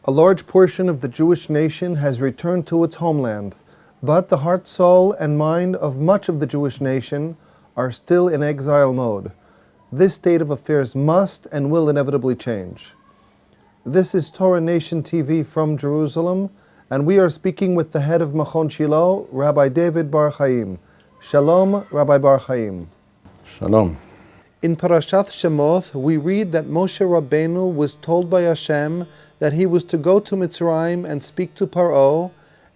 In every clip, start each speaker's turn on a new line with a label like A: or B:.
A: A large portion of the Jewish nation has returned to its homeland, but the heart, soul, and mind of much of the Jewish nation are still in exile mode. This state of affairs must and will inevitably change. This is Torah Nation TV from Jerusalem, and we are speaking with the head of Machon Shilo, Rabbi David Bar-Hayim. Shalom, Rabbi Bar-Hayim.
B: Shalom.
A: In Parashat Shemot, we read that Moshe Rabbeinu was told by Hashem that he was to go to Mitzrayim and speak to Paro,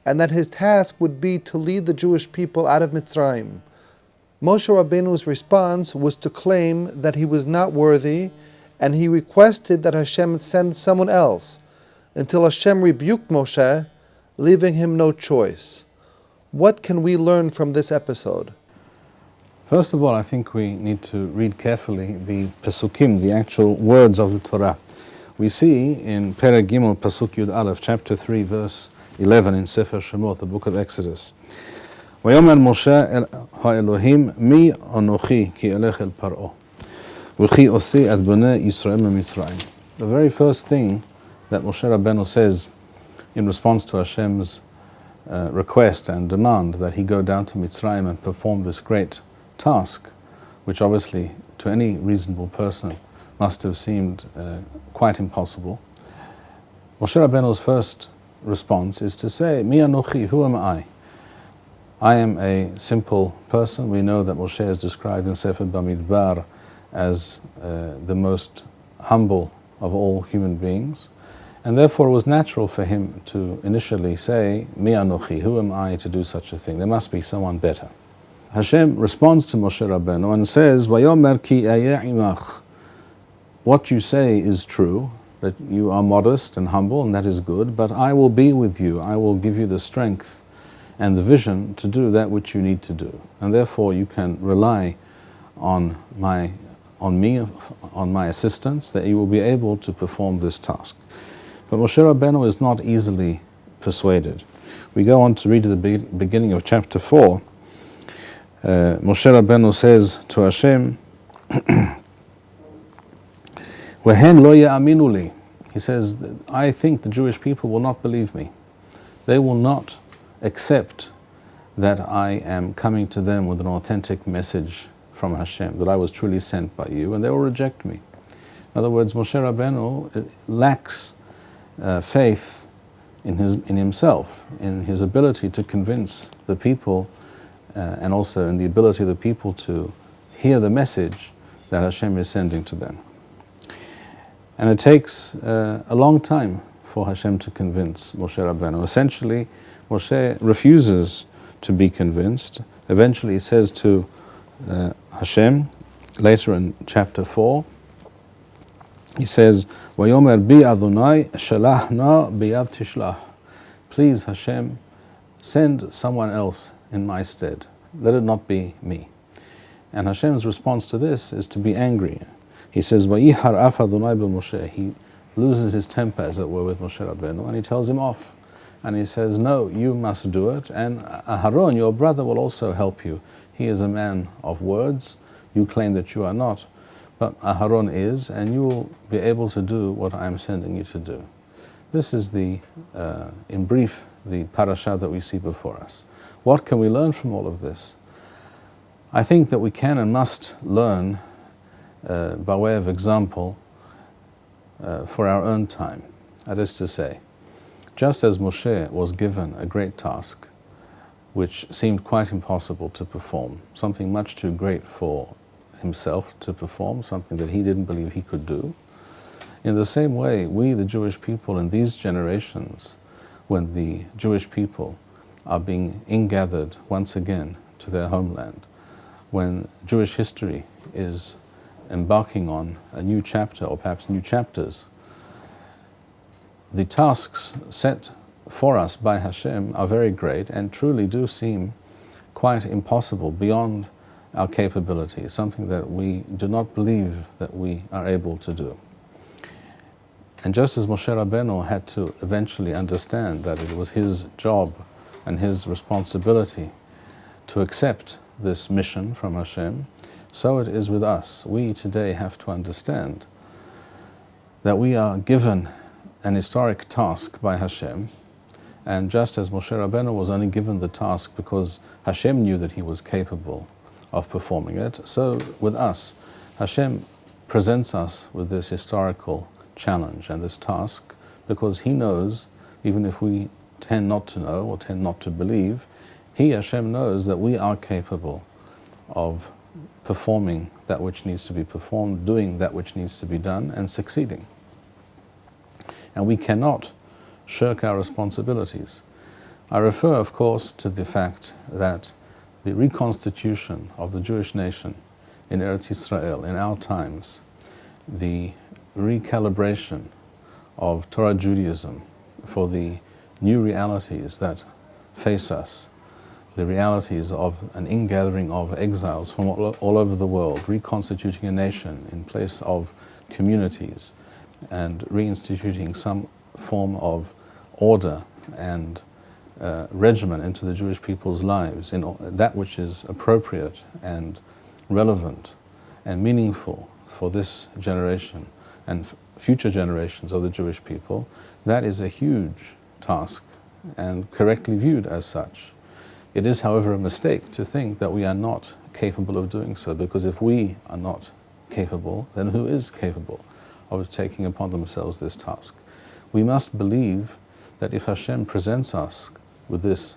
A: and that his task would be to lead the Jewish people out of Mitzrayim. Moshe Rabbeinu's response was to claim that he was not worthy, and he requested that Hashem send someone else, until Hashem rebuked Moshe, leaving him no choice. What can we learn from this episode?
B: First of all, I think we need to read carefully the Pesukim, the actual words of the Torah. We see in Perek Gimel, Pasuk Yud Aleph, chapter 3, verse 11 in Sefer Shemot, the book of Exodus. Vayomer Moshe ha'Elohim mi anochi ki elech el Paro v'chi osi ad bnei Yisrael miMitzrayim. The very first thing that Moshe Rabbeinu says in response to Hashem's request and demand that he go down to Mitzrayim and perform this great task, which obviously to any reasonable person must have seemed quite impossible. Moshe Rabbeinu's first response is to say, Mi anochi, who am I? I am a simple person. We know that Moshe is described in Sefer Bamidbar as the most humble of all human beings, and therefore it was natural for him to initially say, Mi anochi, who am I to do such a thing? There must be someone better. Hashem responds to Moshe Rabbeinu and says, Vayomer ki ayeh imach. What you say is true, that you are modest and humble, and that is good, but I will be with you. I will give you the strength and the vision to do that which you need to do. And therefore you can rely on me, on my assistance, that you will be able to perform this task. But Moshe Rabbeinu is not easily persuaded. We go on to read at the beginning of chapter 4. Moshe Rabbeinu says to Hashem, Wehen lo ya'aminu li. He says, I think the Jewish people will not believe me. They will not accept that I am coming to them with an authentic message from Hashem, that I was truly sent by you, and they will reject me. In other words, Moshe Rabbeinu lacks faith in himself, in his ability to convince the people, and also in the ability of the people to hear the message that Hashem is sending to them. And it takes a long time for Hashem to convince Moshe Rabbeinu. Essentially, Moshe refuses to be convinced. Eventually he says to Hashem, later in chapter 4, he says, Vayomer bi Adonai shalachna biyad tishlah. Please, Hashem, send someone else in my stead. Let it not be me. And Hashem's response to this is to be angry. He says, Vayihar af Adonai b'Moshe. He loses his temper, as it were, with Moshe Rabbeinu, and he tells him off. And he says, no, you must do it, and Aharon, your brother, will also help you. He is a man of words. You claim that you are not, but Aharon is, and you will be able to do what I am sending you to do. This is in brief, the parasha that we see before us. What can we learn from all of this? I think that we can and must learn by way of example for our own time. That is to say, just as Moshe was given a great task which seemed quite impossible to perform, something much too great for himself to perform, something that he didn't believe he could do, in the same way, we, the Jewish people in these generations, when the Jewish people are being ingathered once again to their homeland, when Jewish history is embarking on a new chapter, or perhaps new chapters, the tasks set for us by Hashem are very great and truly do seem quite impossible, beyond our capabilities, something that we do not believe that we are able to do. And just as Moshe Rabbeinu had to eventually understand that it was his job and his responsibility to accept this mission from Hashem, so it is with us. We today have to understand that we are given an historic task by Hashem, and just as Moshe Rabbeinu was only given the task because Hashem knew that he was capable of performing it, so with us, Hashem presents us with this historical challenge and this task because he knows, even if we tend not to know or tend not to believe, he, Hashem, knows that we are capable of performing that which needs to be performed, doing that which needs to be done, and succeeding. And we cannot shirk our responsibilities. I refer, of course, to the fact that the reconstitution of the Jewish nation in Eretz Yisrael in our times, the recalibration of Torah Judaism for the new realities that face us, the realities of an ingathering of exiles from all over the world, reconstituting a nation in place of communities, and reinstituting some form of order and regimen into the Jewish people's lives, in that which is appropriate and relevant and meaningful for this generation and future generations of the Jewish people, that is a huge task and correctly viewed as such. It is, however, a mistake to think that we are not capable of doing so, because if we are not capable, then who is capable of taking upon themselves this task? We must believe that if Hashem presents us with this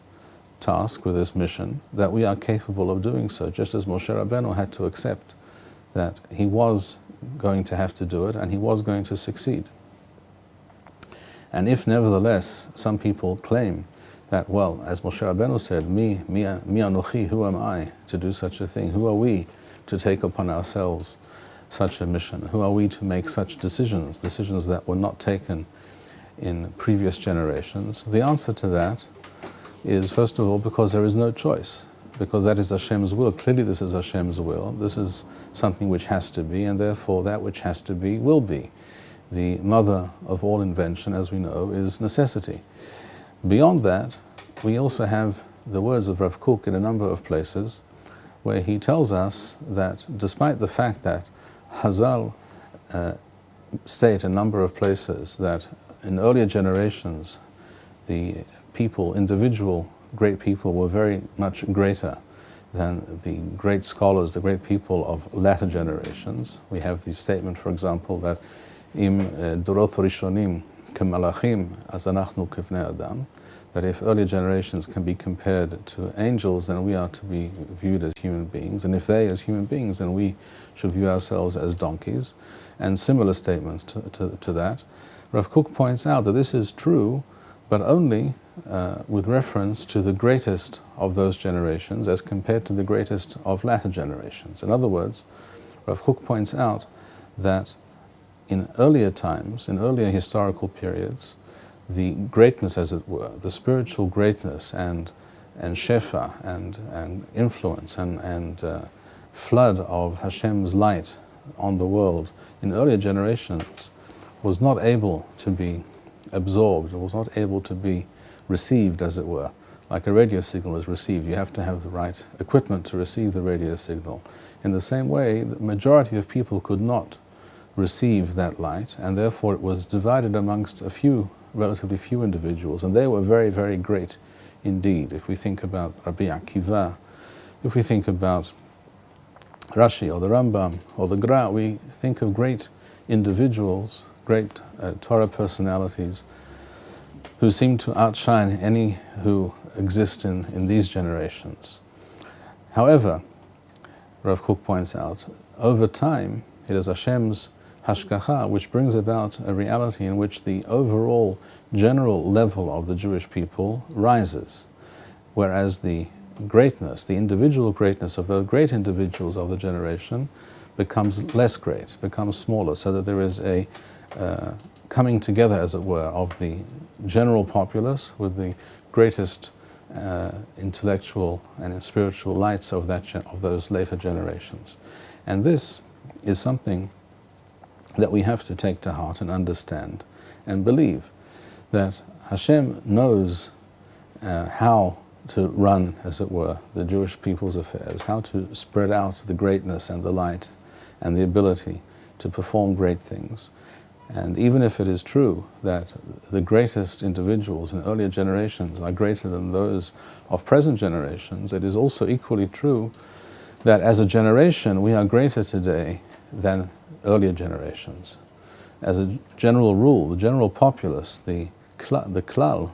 B: task, with this mission, that we are capable of doing so, just as Moshe Rabbeinu had to accept that he was going to have to do it and he was going to succeed. And if nevertheless some people claim that, well, as Moshe Rabbeinu said, mi anochi, who am I to do such a thing? Who are we to take upon ourselves such a mission? Who are we to make such decisions that were not taken in previous generations? The answer to that is, first of all, because there is no choice, because that is Hashem's will. Clearly this is Hashem's will. This is something which has to be, and therefore that which has to be will be. The mother of all invention, as we know, is necessity. Beyond that, we also have the words of Rav Kook in a number of places where he tells us that despite the fact that Hazal state a number of places that in earlier generations the people, individual great people, were very much greater than the great scholars, the great people of latter generations. We have the statement, for example, that Im dorot rishonim kemalachim as anachnu kivnei adam, that if earlier generations can be compared to angels, then we are to be viewed as human beings, and if they as human beings, then we should view ourselves as donkeys, and similar statements to that. Rav Kook points out that this is true, but only with reference to the greatest of those generations as compared to the greatest of latter generations. In other words, Rav Kook points out that in earlier times, in earlier historical periods, the greatness, as it were, the spiritual greatness and shefa and influence and flood of Hashem's light on the world in earlier generations was not able to be absorbed, it was not able to be received, as it were. Like a radio signal is received, you have to have the right equipment to receive the radio signal. In the same way, the majority of people could not receive that light, and therefore it was divided amongst a few, relatively few individuals, and they were very, very great indeed. If we think about Rabbi Akiva, if we think about Rashi or the Rambam or the Gra, we think of great individuals, great Torah personalities who seem to outshine any who exist in these generations. However, Rav Kook points out, over time it is Hashem's hashgacha which brings about a reality in which the overall general level of the Jewish people rises, whereas the greatness, the individual greatness of those great individuals of the generation becomes less great, becomes smaller, so that there is a coming together, as it were, of the general populace with the greatest intellectual and spiritual lights of those later generations. And this is something that we have to take to heart and understand and believe, that Hashem knows how to run, as it were, the Jewish people's affairs, how to spread out the greatness and the light and the ability to perform great things. And even if it is true that the greatest individuals in earlier generations are greater than those of present generations, it is also equally true that as a generation we are greater today than earlier generations. As a general rule, the general populace, the klal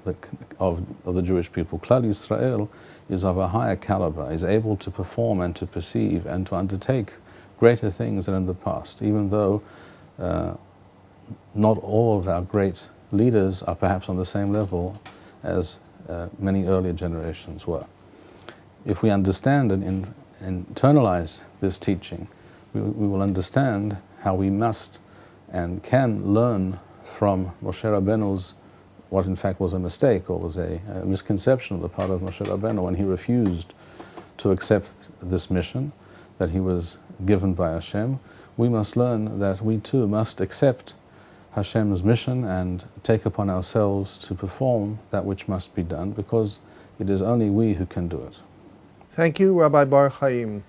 B: of the Jewish people, klal Yisrael, is of a higher caliber, is able to perform and to perceive and to undertake greater things than in the past, even though not all of our great leaders are perhaps on the same level as many earlier generations were. If we understand and internalize this teaching, we will understand how we must and can learn from Moshe Rabbeinu's, what in fact was a mistake or was a misconception on the part of Moshe Rabbeinu when he refused to accept this mission that he was given by Hashem. We must learn that we too must accept Hashem's mission and take upon ourselves to perform that which must be done, because it is only we who can do it.
A: Thank you, Rabbi Bar-Hayim.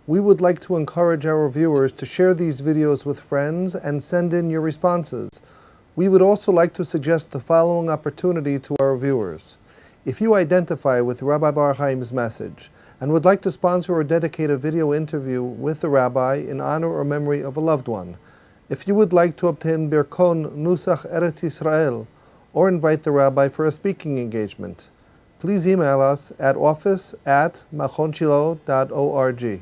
A: We would like to encourage our viewers to share these videos with friends and send in your responses. We would also like to suggest the following opportunity to our viewers. If you identify with Rabbi Bar-Hayim's message and would like to sponsor or dedicate a video interview with the Rabbi in honor or memory of a loved one, if you would like to obtain Birkon Nusach Eretz Yisrael or invite the Rabbi for a speaking engagement, please email us at office@machonshilo.org.